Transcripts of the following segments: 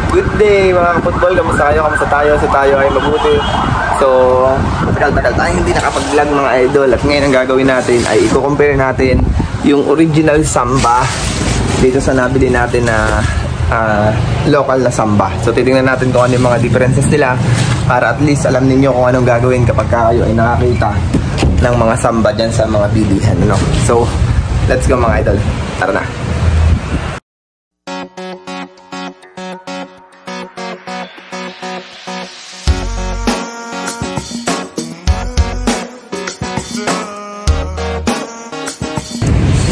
Good day mga kaputbol, kamusta kayo? Kamusta tayo? So tayo ay mabuti. So, matagal-tagal tayo hindi nakapag-vlog mga idol. At ngayon ang gagawin natin ay i-compare natin yung original Samba dito sa nabili natin na local na Samba. So titingnan natin kung ano yung mga differences nila para at least alam niyo kung anong gagawin kapag kayo ay nakakita ng mga Samba dyan sa mga bilihan, no? So, let's go mga idol. Tara na.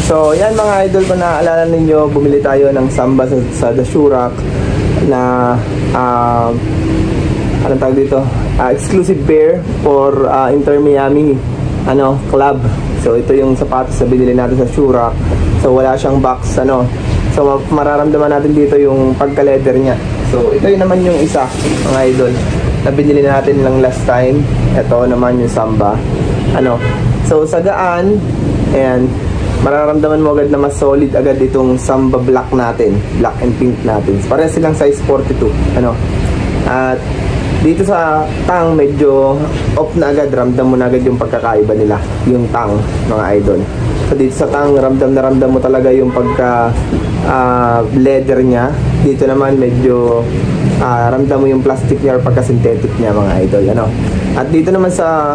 So, yan mga idol, kung naaalala ninyo, bumili tayo ng Samba sa The Shoe Rack na anong tawag dito? Exclusive pair for Inter Miami club. So, ito yung sapatos na binili natin sa Shoe Rack. So, wala siyang box, So, mararamdaman natin dito yung pagka-leather niya. So, ito yun naman yung isa, mga idol, na binili natin lang last time. Ito naman yung Samba. So, sa gaan, ayan, mararamdaman mo agad na mas solid agad itong Samba black natin, black and pink natin. Parehas silang size 42. At dito sa tang medyo off na agad, ramdam mo na agad yung pagkakaiba nila, yung tang mga idol. So dito sa tang ramdam na ramdam mo talaga yung pagka leather niya. Dito naman medyo ramdam mo yung plastic niya or pagka synthetic niya mga idol. At dito naman sa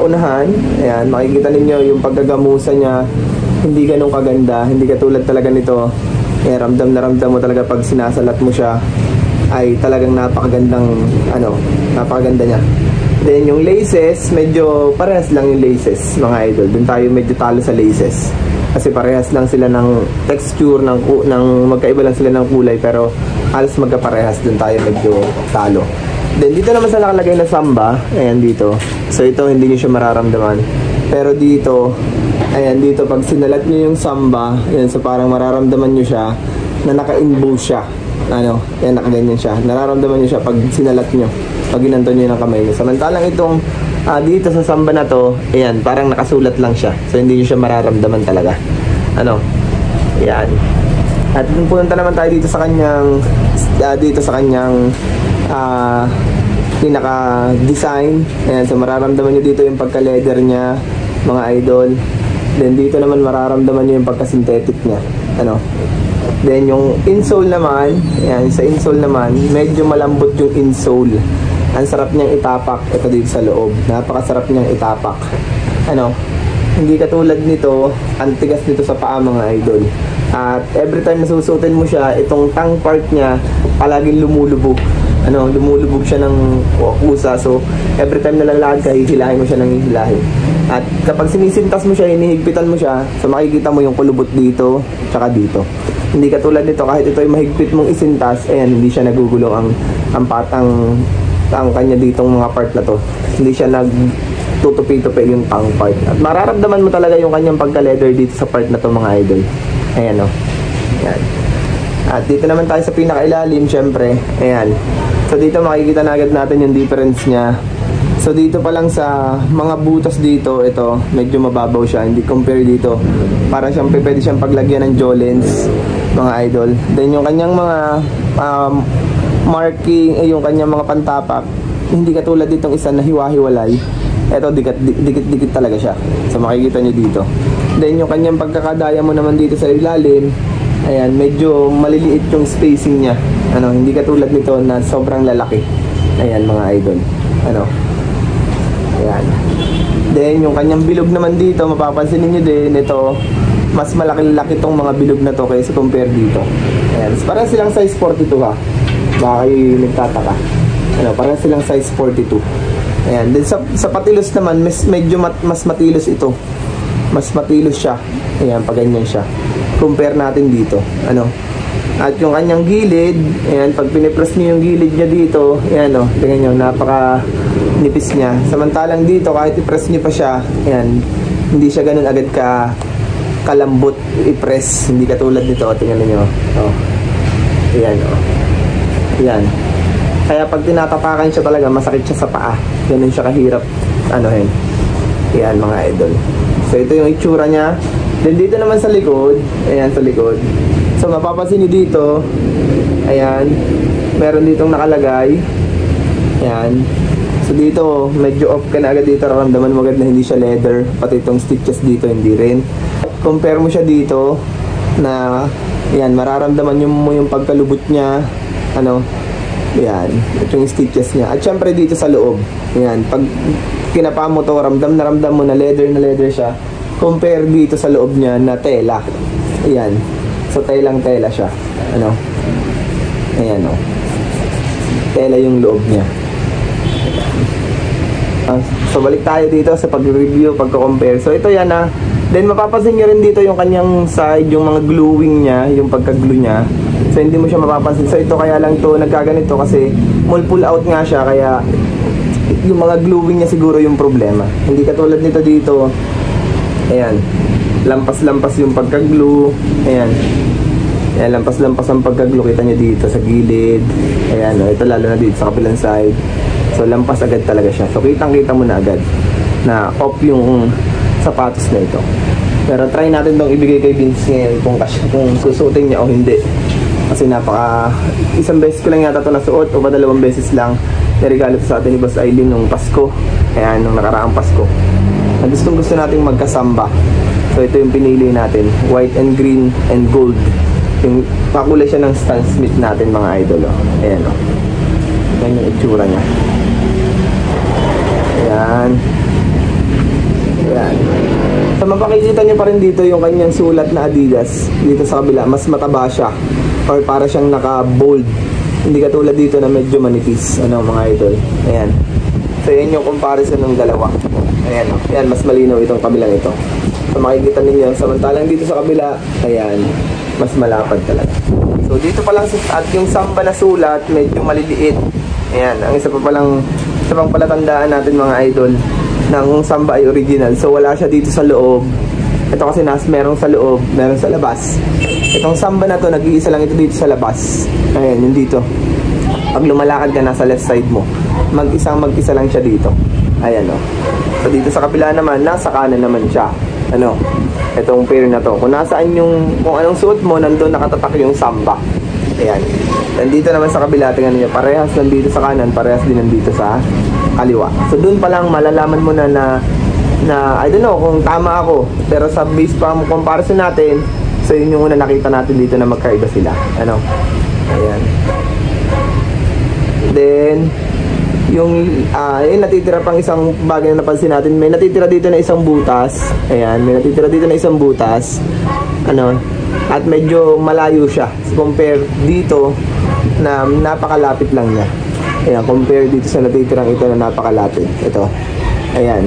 unahan, ayan, makikita ninyo yung pagkagamusa niya. Hindi ganun kaganda, hindi katulad talaga nito. Ramdam na ramdam mo talaga pag sinasalat mo siya, ay talagang napakagandang napakaganda niya. Then yung laces, medyo parehas lang yung laces mga idol. Doon tayo medyo talo sa laces kasi parehas lang sila ng texture, ng magkaiba lang sila ng kulay, pero halos magkaparehas. Doon tayo medyo talo. Then dito naman sa nakalagay na Samba, ayan dito. So ito hindi niyo siya mararamdaman. Pero dito, ayan dito pag sinalat niyo yung Samba, ayan, so parang mararamdaman niyo siya na naka-inbow siya. Ayan, nakaganyan siya. Nararamdaman niyo siya pag sinalat niyo, pag ginanto niyo ng kamay niyo. Samantalang itong dito sa Samba na to, ayan, parang nakasulat lang siya. So hindi niyo siya mararamdaman talaga. Ayan. At pumunta naman tayo dito sa kanyang pinaka-design. Ayan, so mararamdaman nyo dito yung pagka-leather niya, mga idol. Then dito naman mararamdaman nyo yung pagka-synthetic niya. Then yung insole naman, ayan, sa insole naman, medyo malambot yung insole. Ang sarap niyang itapak. Ito dito sa loob, napakasarap niyang itapak. Hindi katulad nito, ang tigas nito sa paa mga idol. At every time na susutin mo siya, itong tongue part niya palaging lumulubog. Lumulubog siya ng kusa. So every time na lalakad ka, hihilahin mo siya ng hihilahin. At kapag sinisintas mo siya, hinihigpitan mo siya, so makikita mo yung kulubot dito tsaka dito. Hindi katulad nito, kahit ito ay mahigpit mong isintas, ayan, hindi siya nagugulong ang kanya ditong mga part na to. Hindi siya nagtutupi-tupi yung tongue part. At mararamdaman mo talaga yung kanyang pagka-leather dito sa part na to mga idol. Ayan Ayan. At dito naman tayo sa pinakailalim, syempre. Ayan. So dito makikita na agad natin yung difference niya. So dito pa lang sa mga butas dito, ito medyo mababaw siya, hindi compare dito. Parang pwede siyang paglagyan ng Jolens, mga idol. Then yung kanyang mga marking, yung kanyang mga pantapak, hindi katulad ditong isa na hiwa-hiwalay. Ito dikit-dikit talaga siya. So makikita nyo dito. Then yung kanyang pagkakadaya mo naman dito sa ilalim, ayan, medyo maliliit yung spacing niya. Hindi katulad nito na sobrang lalaki. Ayan mga idol. Ayan. Then yung kanyang bilog naman dito, mapapansin niyo din ito, mas malaki-laki tong mga bilog na to kaysa compare dito. Ayan. So, parang silang size 42 ha. Baka kayo nagtataka. Parang silang size 42. Ayan. Then sa patilos naman, medyo mas matilos ito. Mas matilos siya. Ayan, pag ganyan siya. Compare natin dito. At yung kanyang gilid, ayan, pag pinipress niyo yung gilid niya dito, ayan tingnan nyo, napaka nipis niya. Samantalang dito, kahit i-press niyo pa siya, ayan, hindi siya ganun agad kalambot i-press. Hindi katulad nito, tingnan niyo. Ayan, ayan. Kaya pag tinatapakan siya talaga, masakit siya sa paa. Ganun siya kahirap. Ayan mga idol. So ito yung itsura niya. Then dito naman sa likod, ayan sa likod. So So mapapansin nyo dito, ayan, meron ditong nakalagay. Ayan. So dito, medyo off ka na agad dito. Ramdaman mo agad na hindi siya leather. Pati itong stitches dito, hindi rin. Compare mo siya dito na, ayan, mararamdaman mo yung pagkalubot niya. Ano, ayan, ito yung stitches niya. At syempre dito sa loob, ayan, pag kinapa mo to, ramdam na ramdam mo na leather siya. Compare dito sa loob niya na tela. Ayan. So telang tela siya. Ano? Ayan, oh. Tela yung loob niya. So balik tayo dito sa pag-review, pagko-compare. So ito yan na. Then mapapansin nyo rin dito yung kanyang side, yung mga gluing niya, yung pagka-glue niya. So hindi mo siya mapapansin. So ito kaya lang to nagkaganito kasi pull out nga siya, kaya yung mga gluing niya siguro yung problema. Hindi katulad nito dito. Ayan. Lampas-lampas yung pagka-glue. Ayan. Ayan, lampas-lampas ang pagka-glue. Kita nyo dito sa gilid. Ayan, oh, ito lalo na dito sa kabilang side. So lampas agad talaga siya. So kitang-kita mo na agad na off yung sapatos na ito. Pero try natin itong ibigay kay Vince ngayon kung susuotin niya o hindi. Kasi isang beses ko lang yata ito nasuot o ba 2 beses lang. Niregalo ito sa atin ni Boss Aileen nung Pasko. Ayan, nung nakaraang Pasko. Na gusto natin magkasamba. So ito yung pinili natin. White and green and gold. Yung pakulay siya ng Stan Smith natin mga idol. Oh. Ayan o. Oh. Ayan yung itsura niya. Ayan. Ayan. So mapakikita nyo pa rin dito yung kanyang sulat na Adidas. Dito sa kabila, mas mataba siya. Or para siyang naka-bold. Hindi katulad dito na medyo manipis. Ano mga idol. Ayan. So yan yung comparison ng dalawa. Ayan. Ayan, mas malinaw itong kabilang ito. So makikita ninyo, samantalang dito sa kabila, ayan, mas malapad talaga. So dito pa lang at yung samba na sulat, medyo maliliit. Ayan, ang isa pang palatandaan natin mga idol ng samba ay original. So wala siya dito sa loob. Ito kasi merong sa loob, meron sa labas. Itong samba na to, nag-iisa lang ito dito sa labas. Ayan, yung dito. Pag lumalakad ka nasa left side mo, mag-isa lang siya dito. Ayan o. So dito sa kabila naman, nasa kanan naman siya. Ano, itong pair na to. Kung anong suot mo, nandun nakatatak yung samba. Ayan. Nandito naman sa kabila, tingnan niyo, parehas nandito sa kanan, parehas din nandito sa kaliwa. So dun pa lang malalaman mo na I don't know kung tama ako. Pero sa base pa comparison natin, so yun yung una nakita natin dito na magkaiba sila. Ano? Ayan. Then yung natitira pang isang bagay na napansin natin, may natitira dito na isang butas. Ayan, may natitira dito na isang butas. Ano? At medyo malayo siya compare dito na napakalapit lang niya. Ayan, compare dito sa natitirang ito na napakalapit. Ito. Ayan.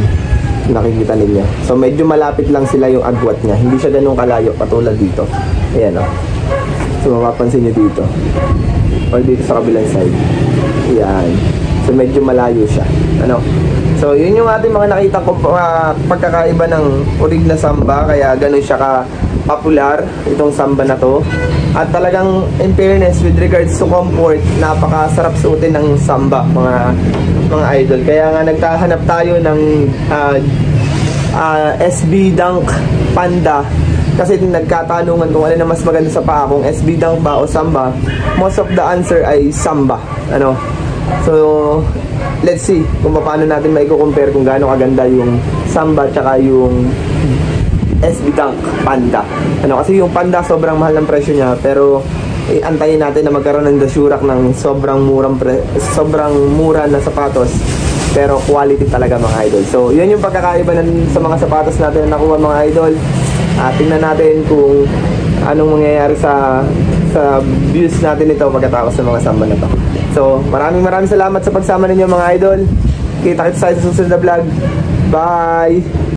Nakikita ninyo. So medyo malapit lang sila yung agwat niya. Hindi siya ganun kalayo katulad dito. Ayan o. So mapapansin nyo dito. Or dito sa kabilang side. Ayan. So medyo malayo siya. Ano? So yun yung ating mga nakita ko pagkakaiba ng orig na samba. Kaya ganun siya ka-popular itong samba na to. At talagang in fairness with regards to comfort, napakasarap suotin ng samba mga idol. Kaya nga nagtahanap tayo ng SB Dunk Panda. Kasi nagkatanungan kung ano na mas maganda sa paa, kung SB Dunk ba o samba. Most of the answer ay samba. Ano? So, let's see kung paano natin maiko-compare kung gaano kaganda yung samba tsaka yung SB Dunk Panda. Ano, kasi yung Panda sobrang mahal ng presyo niya, pero antayin natin na magkaroon ng dasurak ng sobrang mura na sapatos, pero quality talaga mga idol. So, yun yung pagkakaiba sa mga sapatos natin na nakuha mga idol. Tingnan natin kung anong mangyayari sa views natin ito pagkatapos ng mga samba na to. So, maraming salamat sa pagsama ninyo mga idol. Kita-kits tayo sa susunod na vlog. Bye!